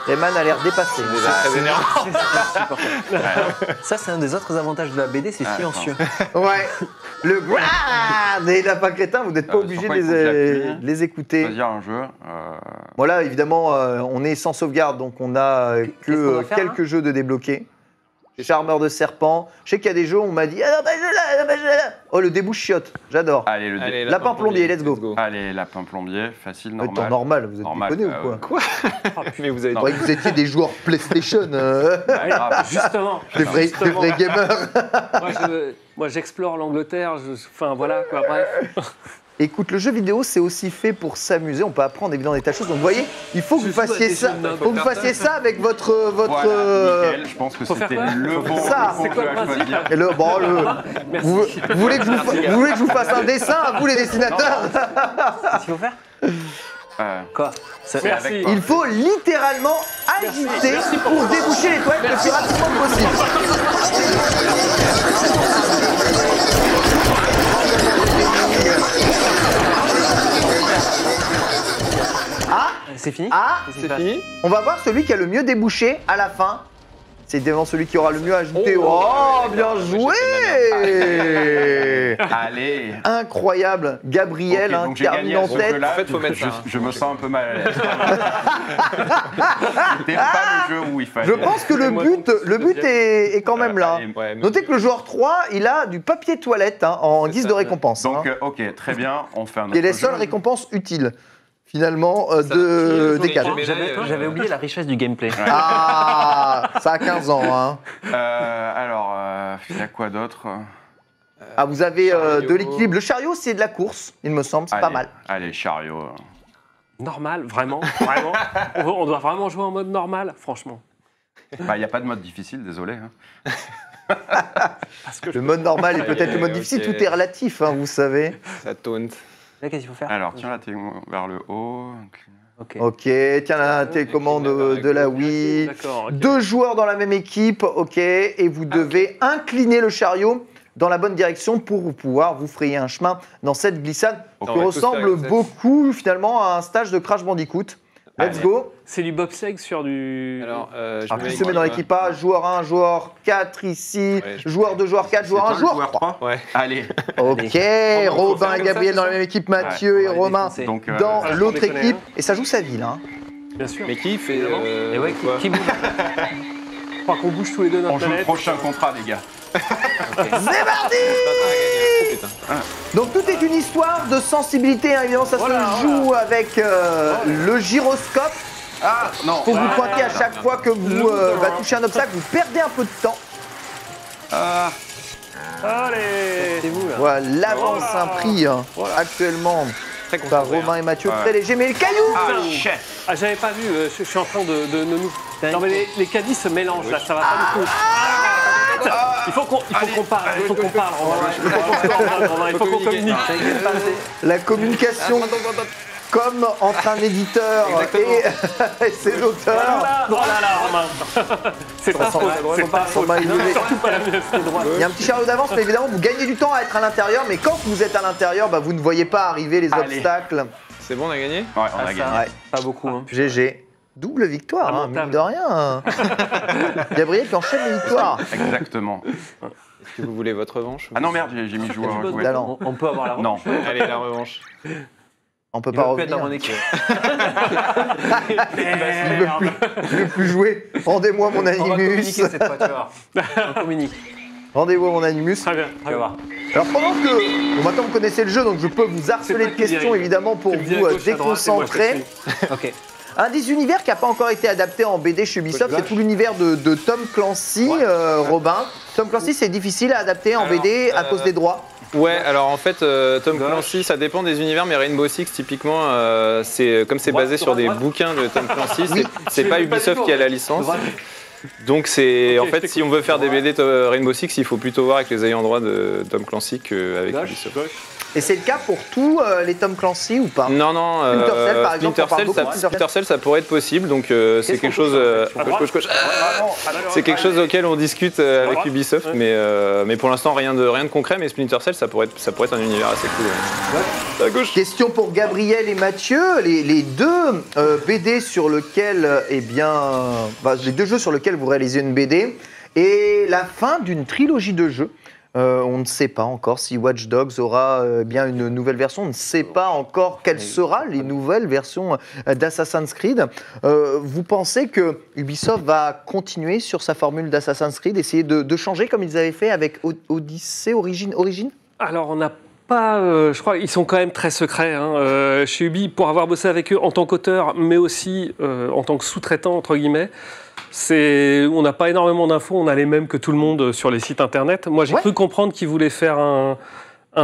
Rayman a l'air dépassé. Déjà très énervant. Ça, c'est un des autres avantages de la BD, c'est Ah, silencieux. Ouais. Le grand des lapins crétins, vous n'êtes pas obligé de sur quoi il faut que j'appuie de les écouter. Choisir un jeu. Voilà, évidemment, on est sans sauvegarde, donc on a Qu'est-ce qu'on que va faire, quelques jeux de débloquer. Charmeur de serpent. Je sais qu'il y a des jeux où on m'a dit ah non, bah, je l'ai. Oh, le débouche chiotte, j'adore. Allez, le Allez, Lapin plombier, let's go. Allez, lapin plombier, facile, Temps normal. normal, vous êtes Normal, déconné bah, ou quoi Mais vous avez Je croyais que vous étiez des joueurs PlayStation, Ah, Justement. des vrais Justement. gamers. Moi, j'explore l'Angleterre. Enfin, voilà, quoi, bref. Écoute, le jeu vidéo, c'est aussi fait pour s'amuser. On peut apprendre évidemment des tas de choses. Donc, vous voyez, il faut que Je vous joue à fassiez des ça. jeux de nobles. Faut que vous fassiez ça avec votre. Voilà, nickel, je pense que Faut faire c'était quoi le bon Ça. bon C'est quoi jeu le à principe choisir. Et vous voulez que je vous fasse un dessin à vous les dessinateurs? Qu'est-ce qu'il faut faire? Quoi? Ça- C'est Merci. avec toi. Il faut littéralement agiter pour déboucher les toilettes le plus rapidement possible. C'est fini? Ah, C'est fini. on va voir celui qui a le mieux débouché à la fin. C'est évidemment celui qui aura le mieux ajouté. Oh, bien joué! Allez. Incroyable, Gabriel, Ok, hein, donc j'ai termine gagné en à ce tête. jeu-là. En fait, faut mettre ça, hein. Je me sens un peu mal à l'aise. C'était pas le jeu où il fallait. Je pense que le but est quand même là. Allez, Ouais, mais- Notez que le joueur 3, il a du papier toilette hein, en C'est guise ça, de ouais. récompense. Donc, hein. ok, très bien, on fait un autre Qui est les jeu. seules récompenses utiles, finalement, Ça, des j'ai- cadeaux. j'ai- J'avais oublié la richesse du gameplay. Ah, ça a 15 ans. Hein. Alors, il y a quoi d'autre? Ah, vous avez Chariot. de l'équilibre. Le chariot, c'est de la course, il me semble, c'est pas Allez, mal. Allez, chariot. Normal, vraiment. Vraiment. On doit vraiment jouer en mode normal, franchement. Bah, il n'y a pas de mode difficile, désolé. hein. Parce que Le mode normal et peut-être le mode Ok. difficile, tout est relatif, hein, vous savez. Ça taunt. Là, qu'est-ce qu'il faut faire? Alors, tiens la télécommande vers le haut. Ok. Ok, tiens la télécommande de la Wii. D'accord. ok. 2 joueurs dans la même équipe, ok, et vous devez incliner le chariot dans la bonne direction pour pouvoir vous frayer un chemin dans cette glissade On qui va tous ressemble faire comme ça. beaucoup finalement à un stage de Crash Bandicoot. Let's Allez. go. C'est du bobsleigh sur du. Alors, Alors, qui se met dans l'équipage? Joueur 1, joueur 4 ici, Ouais, joueur 2, joueur 4, joueur 1, joueur 3. Ouais. Allez. Ok, Allez. Robin Faut et faire Gabriel comme dans ça, la même équipe, Mathieu et on va les Romain défoncer. Donc, dans sans l'autre déconner, équipe. hein. Et ça joue sa ville. Hein. Bien sûr. Mais qui fait Et ouais, quoi qui bouge? Je crois qu'on bouge tous les deux on notre joue le planète. prochain contrat, les gars. C'est parti. Donc tout est une histoire de sensibilité, hein. Évidemment ça se joue avec le gyroscope. Ah, non. Faut que vous pointiez à chaque fois que vous touchez un obstacle, vous perdez un peu de temps. Allez. C'est vous là. Voilà, l'avance un prix actuellement par Romain et Mathieu, très léger, mais le caillou. Ah, j'avais pas vu, je suis en train de nous... Non mais les caddies se mélangent là, ça va pas du tout. Il faut qu'on parle, il faut qu'on parle, Romain. Il faut qu'on communique. La communication comme entre un éditeur et ses auteurs. Oh là là, Romain. C'est pas faux, c'est pas faux. Romain, il est- Surtout pas la mienne, c'est droit. Il y a un petit chariot d'avance, mais évidemment, vous gagnez du temps à être à l'intérieur. Mais quand vous êtes à l'intérieur, bah, vous ne voyez pas arriver les obstacles. C'est bon, on a gagné? Ouais, on a gagné. Ouais. Pas beaucoup. Hein. GG. Double victoire, hein, mine de rien. Gabriel qui enchaîne les victoires. Exactement. Est-ce que vous voulez votre revanche? Ah non, merde, j'ai mis joueur. Ouais. Talent. On peut avoir la Non. revanche. Allez, la revanche. On peut Il pas va plus être revenir. dans mon équipe. Je veux plus jouer. Rendez-moi mon On va animus. communiquer cette fois, tu vois. On communique. Rendez-moi mon animus. Très bien, Tu vas voir. Alors pendant que... Bon, maintenant vous connaissez le jeu, donc je peux vous harceler de questions évidemment pour vous déconcentrer. Ok. Un des univers qui n'a pas encore été adapté en BD chez Ubisoft, c'est tout l'univers de Tom Clancy, Robin. Tom Clancy, c'est difficile à adapter en BD à cause des droits. Ouais, alors en fait, Tom Clancy, ça dépend des univers, mais Rainbow Six, typiquement, comme c'est basé sur des bouquins de Tom Clancy, c'est pas Ubisoft qui a la licence. Donc c'est en fait, si on veut faire des BD Rainbow Six, il faut plutôt voir avec les ayants droit de Tom Clancy qu'avec Ubisoft. Et c'est le cas pour tous les Tom Clancy ou pas? Non, non, Splinter Cell, par exemple, on parle beaucoup de Splinter Cell, ça pourrait être possible, donc c'est quelque chose, c'est quelque chose auquel on discute avec Ubisoft, mais pour l'instant rien de concret, mais Splinter Cell, ça pourrait être un univers assez cool. À gauche. Question pour Gabriel et Mathieu, les deux BD sur lesquels, les deux jeux sur lesquels vous réalisez une BD, et la fin d'une trilogie de jeux. On ne sait pas encore si Watch Dogs aura bien une nouvelle version. On ne sait pas encore quelles seront les nouvelles versions d'Assassin's Creed. Vous pensez que Ubisoft va continuer sur sa formule d'Assassin's Creed, essayer de changer comme ils avaient fait avec Odyssey Origin? Alors, on n'a pas... je crois qu'ils sont quand même très secrets. Hein. Chez Ubi, pour avoir bossé avec eux en tant qu'auteur, mais aussi en tant que sous-traitant, entre guillemets, on n'a pas énormément d'infos, on a les mêmes que tout le monde sur les sites internet. Moi, j'ai cru comprendre qu'ils voulaient faire un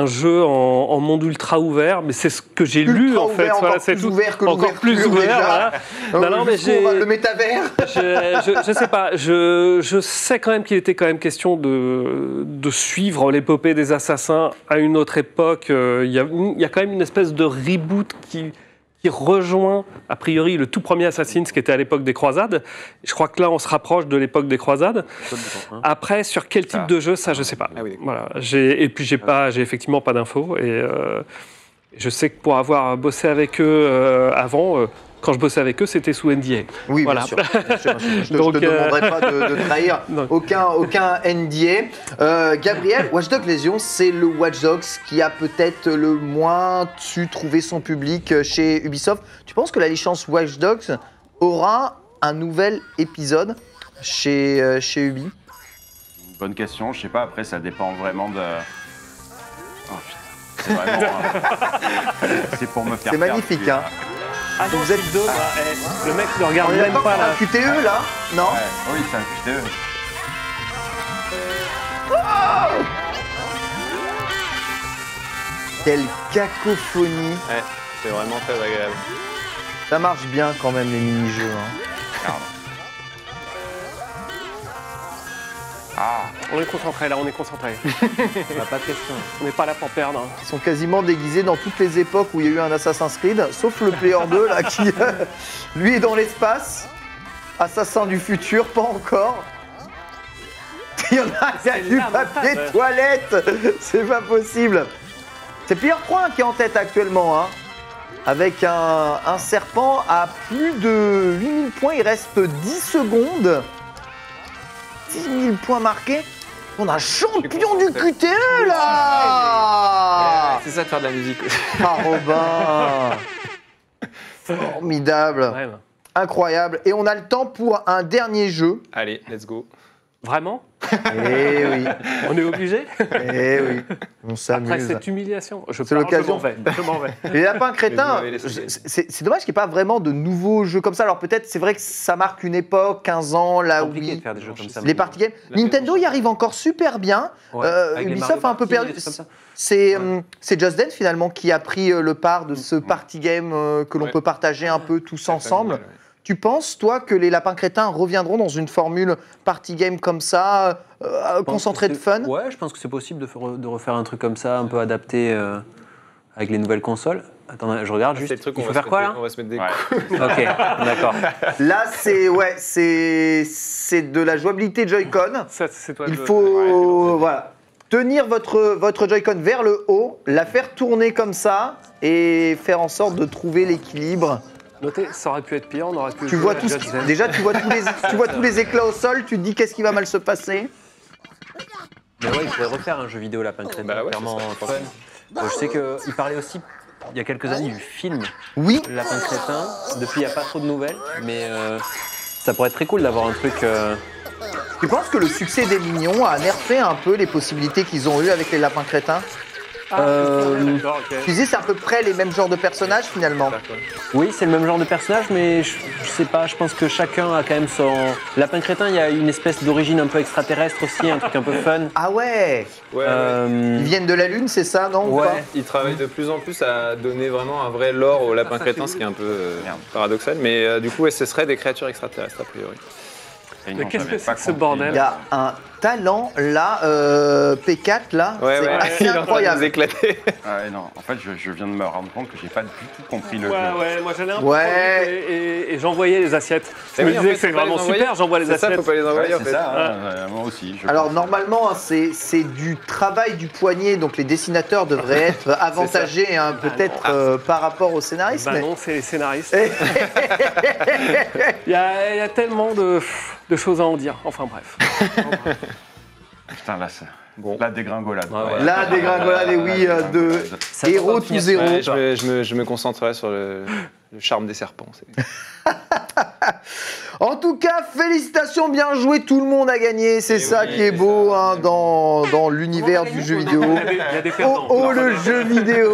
jeu en monde ultra ouvert, mais c'est ce que j'ai lu en fait. Encore plus ouvert que encore plus ouvert. Voilà. Non, mais le métavers. Je sais pas. Je sais quand même qu'il était quand même question de suivre l'épopée des assassins à une autre époque. Il y a quand même une espèce de reboot qui rejoint, a priori, le tout premier Assassin's qui était à l'époque des Croisades. Je crois que là, on se rapproche de l'époque des Croisades. Après, sur quel type de jeu, ça, je sais pas. Voilà. Et puis, j'ai effectivement pas d'infos. Et je sais que pour avoir bossé avec eux avant, quand je bossais avec eux, c'était sous NDA. Oui, voilà. bien sûr. Je ne te demanderai pas de trahir aucun NDA. Gabriel, Watch Dogs Legion, c'est le Watch Dogs qui a peut-être le moins su trouver son public chez Ubisoft. Tu penses que la licence Watch Dogs aura un nouvel épisode chez Ubi? Bonne question, je sais pas, après ça dépend vraiment de... Oh putain, c'est vraiment... c'est pour me faire C'est perdre, magnifique, puis, hein. Ah, vous êtes deux. Le mec ne regarde On est même d'accord pas qu'on a là. un QTE là? Non? Ouais, oui, c'est un QTE. Quelle cacophonie. Ouais, c'est vraiment très agréable. Ça marche bien quand même les mini-jeux. Hein. Merde. Ah, On est concentré là, on est concentré. On n'a pas de question. On n'est pas là pour perdre. Ils sont quasiment déguisés dans toutes les époques où il y a eu un Assassin's Creed, sauf le Player 2 là qui lui est dans l'espace. Assassin du futur, pas encore. Il y a du papier toilette, c'est pas possible. C'est Player 3 qui est en tête actuellement, hein. Avec un serpent à plus de 8000 points, il reste 10 secondes. 10 000 points marqués. On a un champion du QTE là. C'est ça de faire de la musique. Ah Robin. Formidable. Ouais. Incroyable. Et on a le temps pour un dernier jeu. Allez, let's go. Vraiment? Eh oui, On est obligé? eh oui, on Après s'amuse. cette humiliation, je C'est pars, l'occasion. Je m'en vais. Les lapins crétins, m'avez laissé. c'est dommage qu'il n'y ait pas vraiment de nouveaux jeux comme ça. Alors peut-être, c'est vrai que ça marque une époque, 15 ans, là Compliqué de oui. faire des jeux comme ça. Les party games. Nintendo y arrive encore super bien. Ouais, avec les Ubisoft a un peu Mario perdu. Party, des trucs comme ça. C'est Just Dance finalement qui a pris le part de ce party game que l'on Ouais. peut partager un peu tous ensemble. familial, ouais. Tu penses, toi, que les lapins crétins reviendront dans une formule party game comme ça, concentrée de fun? Ouais, je pense que c'est possible de refaire un truc comme ça, un peu adapté avec les nouvelles consoles. Attends, je regarde juste. C'est le truc, Il on faut va faire se quoi mettre là On va se mettre des Ouais. Ok, d'accord. Là, c'est de la jouabilité Joy-Con. Ça, c'est toi Il le- faut voilà, tenir votre Joy-Con vers le haut, la faire tourner comme ça et faire en sorte de trouver l'équilibre. Notez, ça aurait pu être pire, on aurait pu. Tu jouer vois à tout ce Just qui- Dance. déjà tu vois tous les éclats au sol, tu te dis qu'est-ce qui va mal se passer. Mais ouais, il faudrait refaire un jeu vidéo Lapin Crétin, Bah ouais, clairement c'est ça, fun. Je sais qu'il parlait aussi, il y a quelques années, du film Oui, Lapin Crétin. Depuis, il n'y a pas trop de nouvelles, mais ça pourrait être très cool d'avoir un truc... tu penses que le succès des Mignons a nerfé un peu les possibilités qu'ils ont eues avec les lapins crétins? D'accord, ok. Tu disais c'est à peu près les mêmes genres de personnages finalement. Oui, c'est le même genre de personnage, mais je sais pas, je pense que chacun a quand même son... Lapin Crétin, il y a une espèce d'origine un peu extraterrestre aussi, un truc un peu fun. Ah ouais, Ouais, ils viennent de la Lune, c'est ça, non? ou Ouais. pas Ils travaillent de plus en plus à donner vraiment un vrai lore au lapin crétin, ce qui est un peu paradoxal. Mais du coup, ouais, ce serait des créatures extraterrestres, a priori. Et Mais non, qu'est-ce j'avais que c'est pas que ce compris. bordel? Il y a un talent là, P4 là, Ouais, c'est ouais, assez il est en train de nous incroyable. éclater. Ah ouais, non, en fait, je viens de me rendre compte que j'ai pas du tout compris le jeu. Ouais, moi j'allais un peu Ouais. trop vite et j'envoyais les assiettes. Je Eh me oui, en disais fait, que c'est faut pas les vraiment envoyer. super, j'envoie les C'est ça, assiettes. faut pas les Ouais, envoyer en c'est fait. ça, moi aussi. je Alors pense. normalement, hein, c'est du travail du poignet, donc les dessinateurs devraient être avantagés hein, peut-être par rapport aux scénaristes. Bah mais- non, c'est les scénaristes. Il y a tellement de choses à en dire. Enfin bref. Putain, là, c'est Bon. la dégringolade. Ouais, ouais. La dégringolade, et oui, de Ça héros doit to finir zéro. sur- Ouais, je me concentrerai sur le charme des serpents. En tout cas, félicitations, bien joué, tout le monde a gagné, c'est Et ça oui, qui est c'est beau ça. hein, dans l'univers du jeu vidéo. Il y a des perdants. Oh, le jeu vidéo,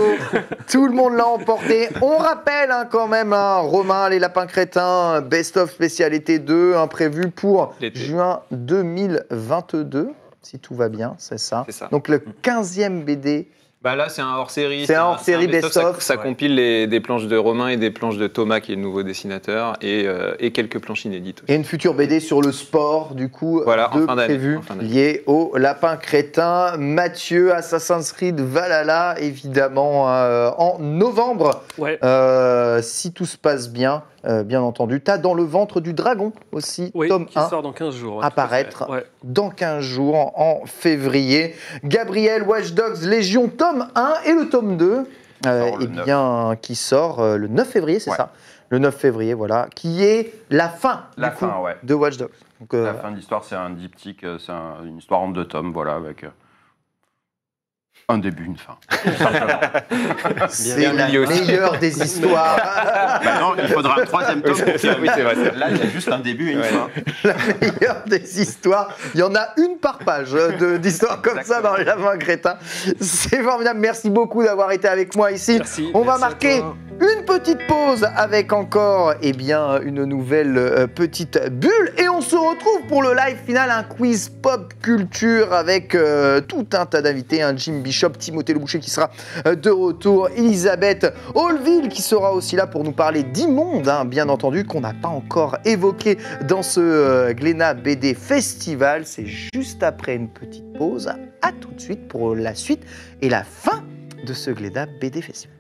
tout le monde l'a emporté. On rappelle hein, quand même, hein, Romain, les lapins crétins, Best of spécialité 2, prévu pour L'été. juin 2022, si tout va bien, c'est ça. C'est ça. Donc le 15e BD. Bah là, c'est un hors-série. C'est un hors-série best-of. Ça compile des planches de Romain et des planches de Thomas, qui est le nouveau dessinateur, et quelques planches inédites aussi. Et une future BD sur le sport, du coup, Voilà, en de fin d'année, prévu, en fin d'année. lié au lapin crétin. Mathieu, Assassin's Creed Valhalla, évidemment, en novembre. Ouais. Si tout se passe bien, bien entendu. T'as Dans le ventre du dragon aussi, Oui, tome qui 1, sort dans 15 jours. ouais, apparaître tout à fait. Ouais. dans 15 jours, en février. Gabriel, Watch Dogs Légion, tome 1 et le tome 2, sort le eh bien, qui sort le 9 février, c'est Ouais. ça? Le 9 février, voilà, qui est la fin, La du coup, fin, ouais. de Watch Dogs. Donc, La fin de l'histoire, c'est un diptyque, c'est une histoire en 2 tomes, voilà, avec un début, une fin. c'est Bien la milieu aussi. meilleure des histoires. Maintenant, il faudra un 3e tome pour qu'il y ait- Oui, c'est vrai, c'est vrai. Là, il y a juste un début et une Ouais. fin. La meilleure des histoires. Il y en a une par page d'histoires comme ça dans les lapins crétins. C'est formidable. Merci beaucoup d'avoir été avec moi ici. Merci. On va Merci à marquer toi. une petite pause avec encore une nouvelle petite bulle. Et on se retrouve pour le live final, un quiz pop culture avec tout un tas d'invités. Un Jim Bishop, Timothée Le Boucher qui sera de retour, Elisabeth Holville qui sera aussi là pour nous parler d'Immonde, hein, bien entendu, qu'on n'a pas encore évoqué dans ce Glénat BD Festival. C'est juste après une petite pause. À tout de suite pour la suite et la fin de ce Glénat BD Festival.